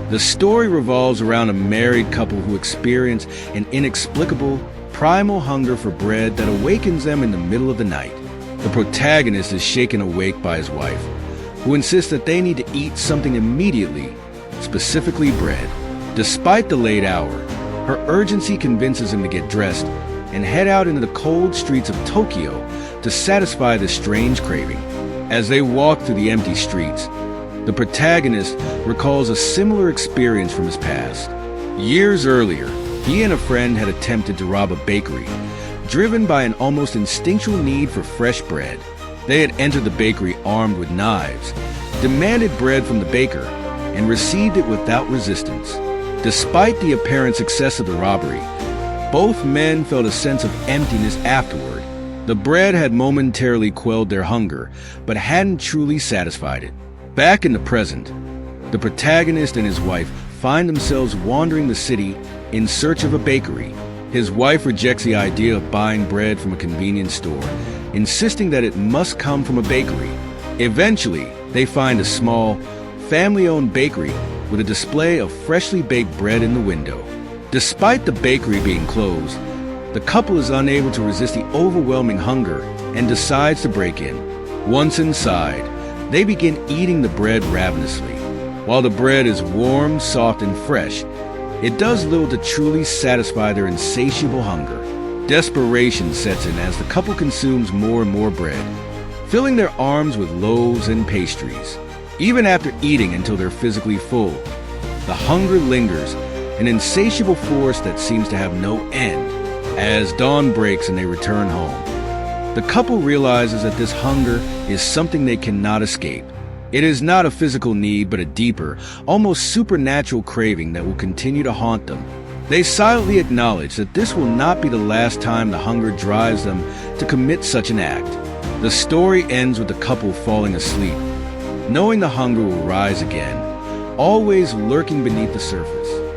The story revolves around a married couple who experience an inexplicable, primal hunger for bread that awakens them in the middle of the night. The protagonist is shaken awake by his wife, who insists that they need to eat something immediately, specifically bread. Despite the late hour, her urgency convinces him to get dressed and head out into the cold streets of Tokyo to satisfy this strange craving. As they walk through the empty streets, the protagonist recalls a similar experience from his past. Years earlier, he and a friend had attempted to rob a bakery, driven by an almost instinctual need for fresh bread. They had entered the bakery armed with knives, demanded bread from the baker, and received it without resistance. Despite the apparent success of the robbery, both men felt a sense of emptiness afterward. The bread had momentarily quelled their hunger, but hadn't truly satisfied it. Back in the present, the protagonist and his wife find themselves wandering the city in search of a bakery. His wife rejects the idea of buying bread from a convenience store, insisting that it must come from a bakery. Eventually, they find a small, family-owned bakery with a display of freshly baked bread in the window. Despite the bakery being closed, the couple is unable to resist the overwhelming hunger and decides to break in. Once inside, they begin eating the bread ravenously. While the bread is warm, soft, and fresh, it does little to truly satisfy their insatiable hunger. Desperation sets in as the couple consumes more and more bread, filling their arms with loaves and pastries. Even after eating until they're physically full, the hunger lingers, an insatiable force that seems to have no end. As dawn breaks and they return home, the couple realizes that this hunger is something they cannot escape. It is not a physical need, but a deeper, almost supernatural craving that will continue to haunt them. They silently acknowledge that this will not be the last time the hunger drives them to commit such an act. The story ends with the couple falling asleep, knowing the hunger will rise again, always lurking beneath the surface.